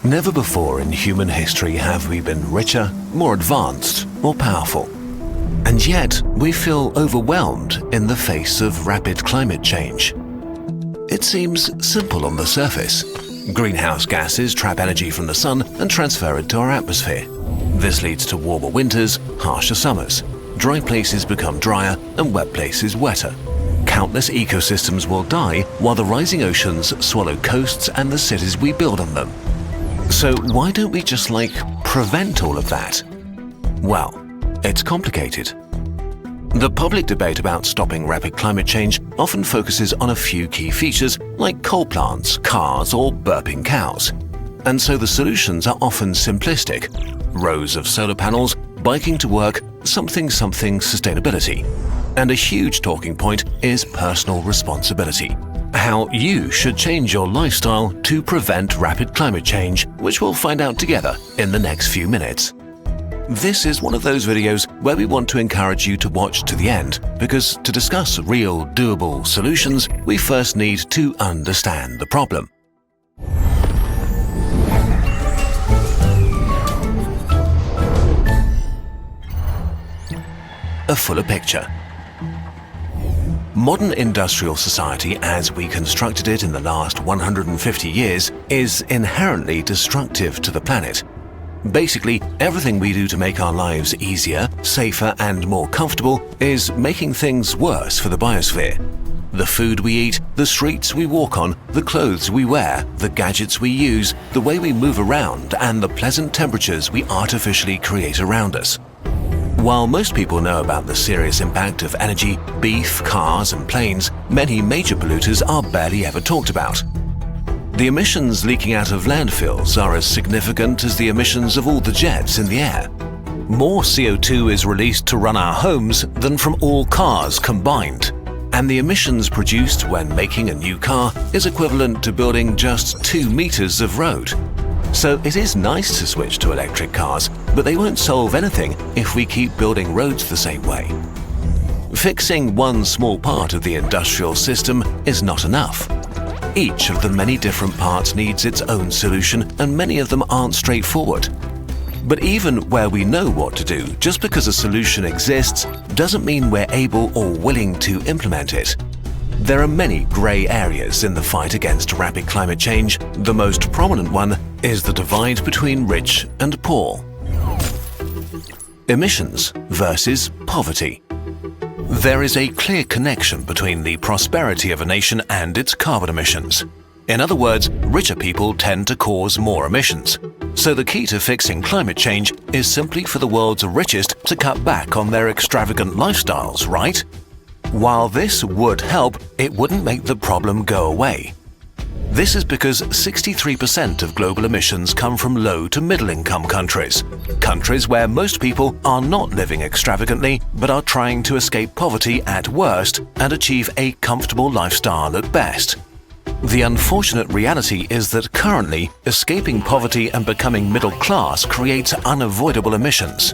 Never before in human history have we been richer, more advanced, or powerful. And yet, we feel overwhelmed in the face of rapid climate change. It seems simple on the surface. Greenhouse gases trap energy from the sun and transfer it to our atmosphere. This leads to warmer winters, harsher summers. Dry places become drier and wet places wetter. Countless ecosystems will die while the rising oceans swallow coasts and the cities we build on them. So why don't we just prevent all of that? Well, it's complicated. The public debate about stopping rapid climate change often focuses on a few key features like coal plants, cars, or burping cows. And so the solutions are often simplistic. Rows of solar panels, biking to work, something sustainability. And a huge talking point is personal responsibility. How you should change your lifestyle to prevent rapid climate change, which we'll find out together in the next few minutes. This is one of those videos where we want to encourage you to watch to the end, because to discuss real, doable solutions, we first need to understand the problem. A fuller picture. Modern industrial society, as we constructed it in the last 150 years, is inherently destructive to the planet. Basically, everything we do to make our lives easier, safer, and more comfortable is making things worse for the biosphere. The food we eat, the streets we walk on, the clothes we wear, the gadgets we use, the way we move around, and the pleasant temperatures we artificially create around us. While most people know about the serious impact of energy, beef, cars, and planes, many major polluters are barely ever talked about. The emissions leaking out of landfills are as significant as the emissions of all the jets in the air. More CO2 is released to run our homes than from all cars combined. And the emissions produced when making a new car is equivalent to building just 2 meters of road. So it is nice to switch to electric cars, but they won't solve anything if we keep building roads the same way. Fixing one small part of the industrial system is not enough. Each of the many different parts needs its own solution, and many of them aren't straightforward. But even where we know what to do, just because a solution exists doesn't mean we're able or willing to implement it. There are many grey areas in the fight against rapid climate change. The most prominent one is the divide between rich and poor. Emissions versus poverty. There is a clear connection between the prosperity of a nation and its carbon emissions. In other words, richer people tend to cause more emissions. So the key to fixing climate change is simply for the world's richest to cut back on their extravagant lifestyles, right? While this would help, it wouldn't make the problem go away. This is because 63% of global emissions come from low to middle-income countries. Countries where most people are not living extravagantly, but are trying to escape poverty at worst and achieve a comfortable lifestyle at best. The unfortunate reality is that currently, escaping poverty and becoming middle class creates unavoidable emissions.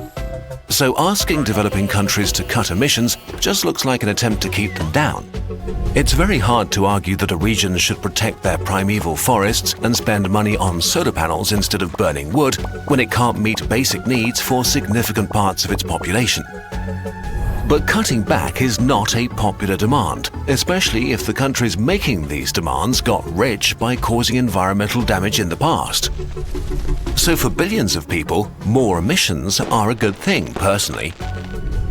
So asking developing countries to cut emissions just looks like an attempt to keep them down. It's very hard to argue that a region should protect their primeval forests and spend money on solar panels instead of burning wood when it can't meet basic needs for significant parts of its population. But cutting back is not a popular demand, especially if the countries making these demands got rich by causing environmental damage in the past. So for billions of people, more emissions are a good thing, personally.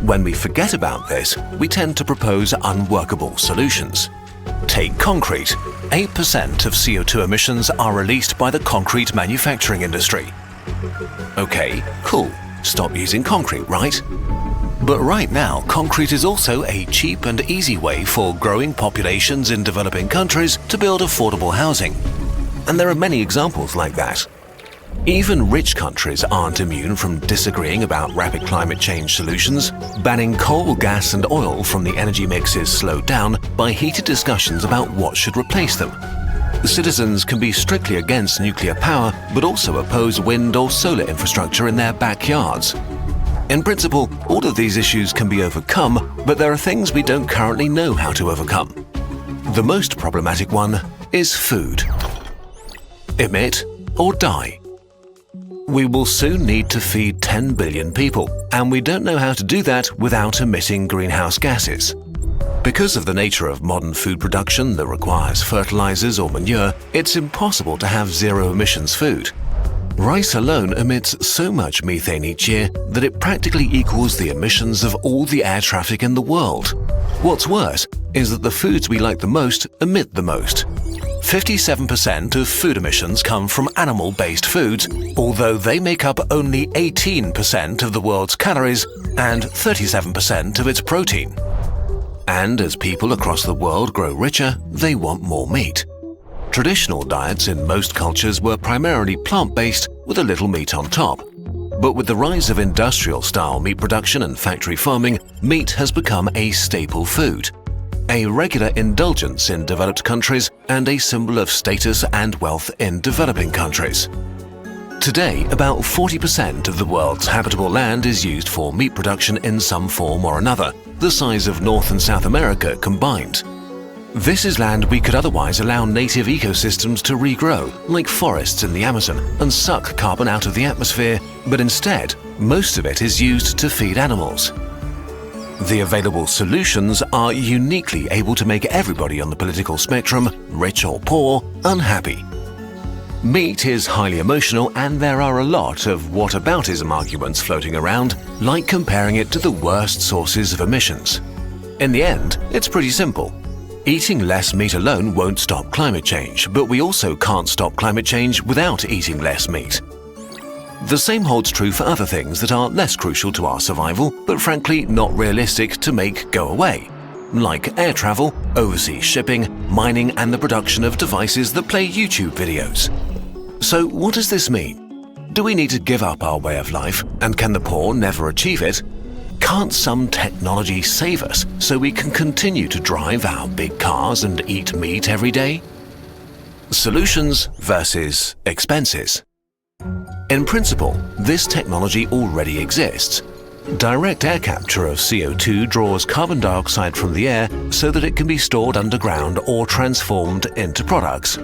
When we forget about this, we tend to propose unworkable solutions. Take concrete. 8% of CO2 emissions are released by the concrete manufacturing industry. Okay, cool. Stop using concrete, right? But right now, concrete is also a cheap and easy way for growing populations in developing countries to build affordable housing. And there are many examples like that. Even rich countries aren't immune from disagreeing about rapid climate change solutions. Banning coal, gas, and oil from the energy mix is slowed down by heated discussions about what should replace them. Citizens can be strictly against nuclear power, but also oppose wind or solar infrastructure in their backyards. In principle, all of these issues can be overcome, but there are things we don't currently know how to overcome. The most problematic one is food. Emit or die. We will soon need to feed 10 billion people, and we don't know how to do that without emitting greenhouse gases. Because of the nature of modern food production that requires fertilizers or manure, it's impossible to have zero-emissions food. Rice alone emits so much methane each year that it practically equals the emissions of all the air traffic in the world. What's worse is that the foods we like the most emit the most. 57% of food emissions come from animal-based foods, although they make up only 18% of the world's calories and 37% of its protein. And as people across the world grow richer, they want more meat. Traditional diets in most cultures were primarily plant-based with a little meat on top. But with the rise of industrial-style meat production and factory farming, meat has become a staple food, a regular indulgence in developed countries and a symbol of status and wealth in developing countries. Today, about 40% of the world's habitable land is used for meat production in some form or another, the size of North and South America combined. This is land we could otherwise allow native ecosystems to regrow, like forests in the Amazon, and suck carbon out of the atmosphere, but instead, most of it is used to feed animals. The available solutions are uniquely able to make everybody on the political spectrum, rich or poor, unhappy. Meat is highly emotional, and there are a lot of whataboutism arguments floating around, like comparing it to the worst sources of emissions. In the end, it's pretty simple. Eating less meat alone won't stop climate change, but we also can't stop climate change without eating less meat. The same holds true for other things that are less crucial to our survival, but frankly not realistic to make go away, like air travel, overseas shipping, mining, and the production of devices that play YouTube videos. So what does this mean? Do we need to give up our way of life, and can the poor never achieve it? Can't some technology save us so we can continue to drive our big cars and eat meat every day? Solutions versus expenses. In principle, this technology already exists. Direct air capture of CO2 draws carbon dioxide from the air so that it can be stored underground or transformed into products.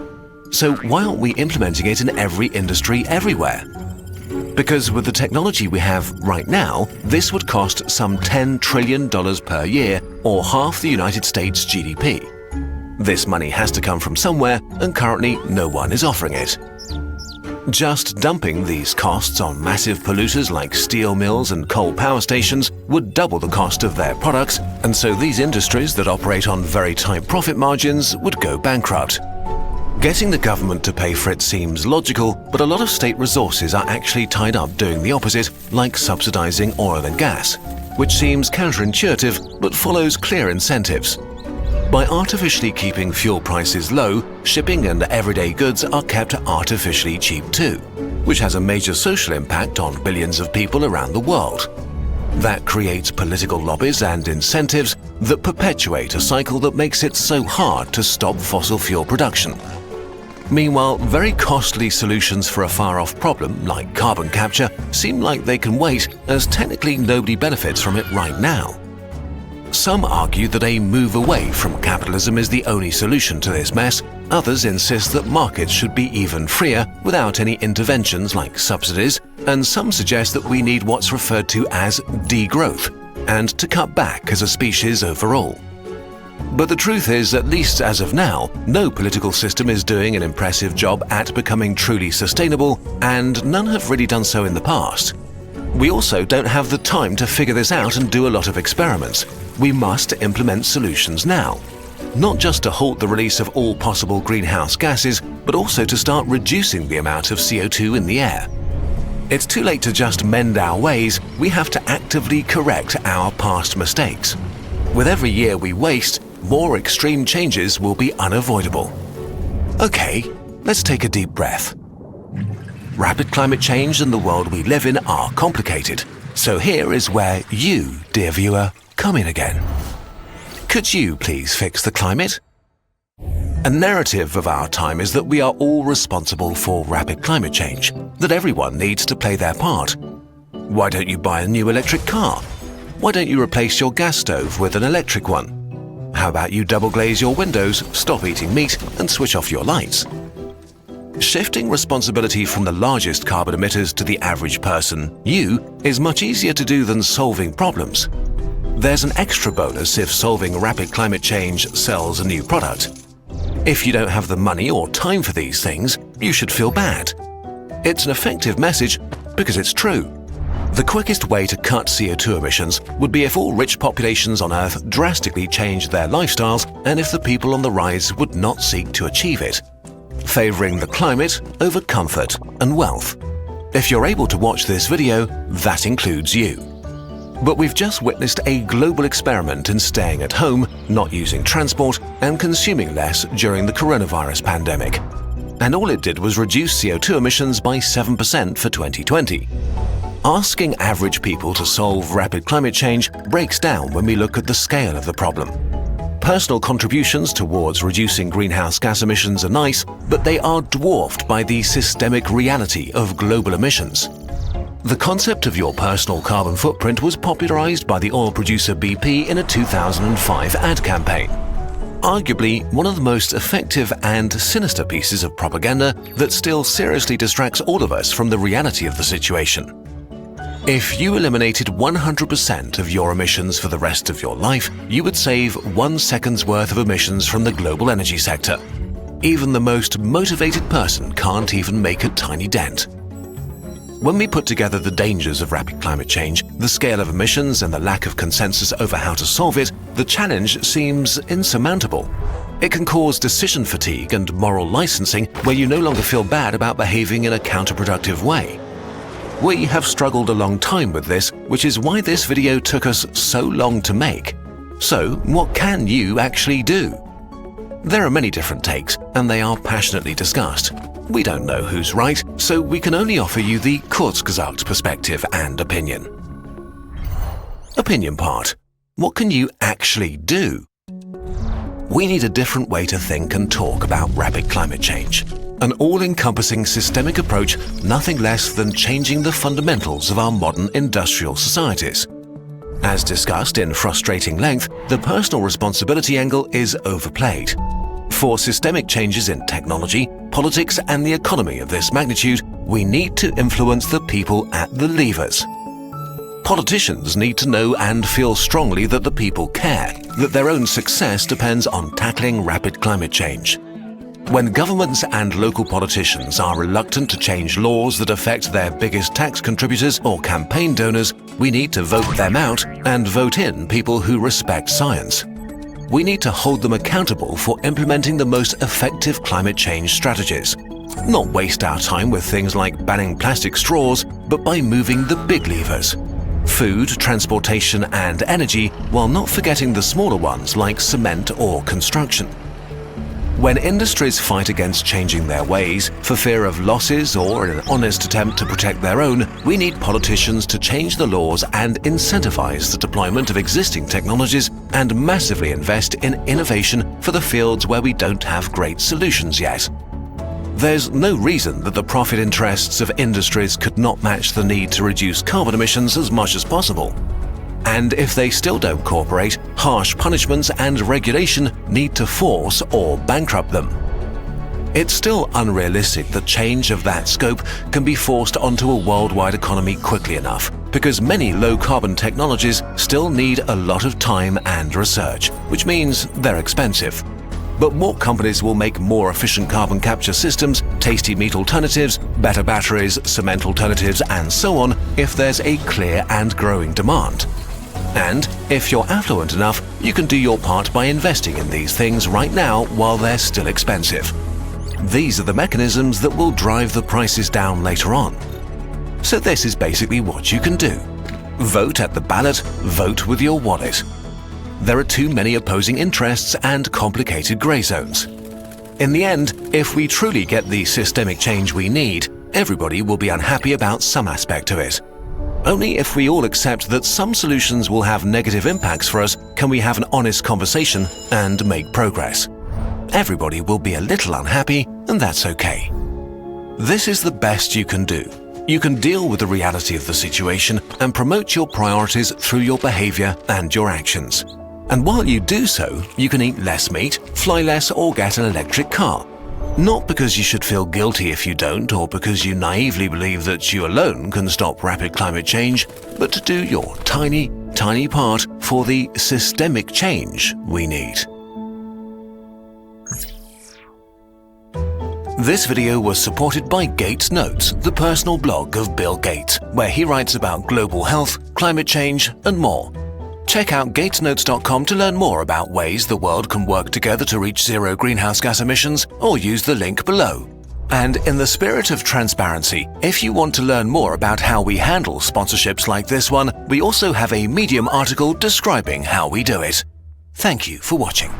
So why aren't we implementing it in every industry everywhere? Because with the technology we have right now, this would cost some $10 trillion per year, or half the United States GDP. This money has to come from somewhere, and currently no one is offering it. Just dumping these costs on massive polluters like steel mills and coal power stations would double the cost of their products, and so these industries that operate on very tight profit margins would go bankrupt. Getting the government to pay for it seems logical, but a lot of state resources are actually tied up doing the opposite, like subsidizing oil and gas, which seems counterintuitive but follows clear incentives. By artificially keeping fuel prices low, shipping and everyday goods are kept artificially cheap too, which has a major social impact on billions of people around the world. That creates political lobbies and incentives that perpetuate a cycle that makes it so hard to stop fossil fuel production. Meanwhile, very costly solutions for a far-off problem, like carbon capture, seem like they can wait, as technically nobody benefits from it right now. Some argue that a move away from capitalism is the only solution to this mess. Others insist that markets should be even freer without any interventions like subsidies, and some suggest that we need what's referred to as degrowth, and to cut back as a species overall. But the truth is, at least as of now, no political system is doing an impressive job at becoming truly sustainable, and none have really done so in the past. We also don't have the time to figure this out and do a lot of experiments. We must implement solutions now. Not just to halt the release of all possible greenhouse gases, but also to start reducing the amount of CO2 in the air. It's too late to just mend our ways, we have to actively correct our past mistakes. With every year we waste, more extreme changes will be unavoidable. Okay, let's take a deep breath. Rapid climate change and the world we live in are complicated, so here is where you, dear viewer, come in again. Could you please fix the climate? A narrative of our time is that we are all responsible for rapid climate change, that everyone needs to play their part. Why don't you buy a new electric car? Why don't you replace your gas stove with an electric one? How about you double glaze your windows, stop eating meat, and switch off your lights? Shifting responsibility from the largest carbon emitters to the average person, you, is much easier to do than solving problems. There's an extra bonus if solving rapid climate change sells a new product. If you don't have the money or time for these things, you should feel bad. It's an effective message because it's true. The quickest way to cut CO2 emissions would be if all rich populations on Earth drastically changed their lifestyles and if the people on the rise would not seek to achieve it, favoring the climate over comfort and wealth. If you're able to watch this video, that includes you. But we've just witnessed a global experiment in staying at home, not using transport, and consuming less during the coronavirus pandemic. And all it did was reduce CO2 emissions by 7% for 2020. Asking average people to solve rapid climate change breaks down when we look at the scale of the problem. Personal contributions towards reducing greenhouse gas emissions are nice, but they are dwarfed by the systemic reality of global emissions. The concept of your personal carbon footprint was popularized by the oil producer BP in a 2005 ad campaign. Arguably one of the most effective and sinister pieces of propaganda that still seriously distracts all of us from the reality of the situation. If you eliminated 100% of your emissions for the rest of your life, you would save 1 second's worth of emissions from the global energy sector. Even the most motivated person can't even make a tiny dent. When we put together the dangers of rapid climate change, the scale of emissions and the lack of consensus over how to solve it, the challenge seems insurmountable. It can cause decision fatigue and moral licensing where you no longer feel bad about behaving in a counterproductive way. We have struggled a long time with this, which is why this video took us so long to make. So, what can you actually do? There are many different takes, and they are passionately discussed. We don't know who's right, so we can only offer you the Kurzgesagt perspective and opinion. Opinion part. What can you actually do? We need a different way to think and talk about rapid climate change. An all-encompassing systemic approach, nothing less than changing the fundamentals of our modern industrial societies. As discussed in frustrating length, the personal responsibility angle is overplayed. For systemic changes in technology, politics and the economy of this magnitude, we need to influence the people at the levers. Politicians need to know and feel strongly that the people care, that their own success depends on tackling rapid climate change. When governments and local politicians are reluctant to change laws that affect their biggest tax contributors or campaign donors, we need to vote them out and vote in people who respect science. We need to hold them accountable for implementing the most effective climate change strategies. Not waste our time with things like banning plastic straws, but by moving the big levers. Food, transportation and energy, while not forgetting the smaller ones like cement or construction. When industries fight against changing their ways for fear of losses or in an honest attempt to protect their own, we need politicians to change the laws and incentivize the deployment of existing technologies and massively invest in innovation for the fields where we don't have great solutions yet. There's no reason that the profit interests of industries could not match the need to reduce carbon emissions as much as possible. And if they still don't cooperate, harsh punishments and regulation need to force or bankrupt them. It's still unrealistic that change of that scope can be forced onto a worldwide economy quickly enough, because many low-carbon technologies still need a lot of time and research, which means they're expensive. But more companies will make more efficient carbon capture systems, tasty meat alternatives, better batteries, cement alternatives, and so on if there's a clear and growing demand. And if you're affluent enough, you can do your part by investing in these things right now while they're still expensive. These are the mechanisms that will drive the prices down later on. So this is basically what you can do. Vote at the ballot, vote with your wallet. There are too many opposing interests and complicated grey zones. In the end, if we truly get the systemic change we need, everybody will be unhappy about some aspect of it. Only if we all accept that some solutions will have negative impacts for us can we have an honest conversation and make progress. Everybody will be a little unhappy, and that's okay. This is the best you can do. You can deal with the reality of the situation and promote your priorities through your behavior and your actions. And while you do so, you can eat less meat, fly less, or get an electric car. Not because you should feel guilty if you don't, or because you naively believe that you alone can stop rapid climate change, but to do your tiny, tiny part for the systemic change we need. This video was supported by Gates Notes, the personal blog of Bill Gates, where he writes about global health, climate change, and more. Check out gatesnotes.com to learn more about ways the world can work together to reach zero greenhouse gas emissions, or use the link below. And in the spirit of transparency, if you want to learn more about how we handle sponsorships like this one, we also have a Medium article describing how we do it. Thank you for watching.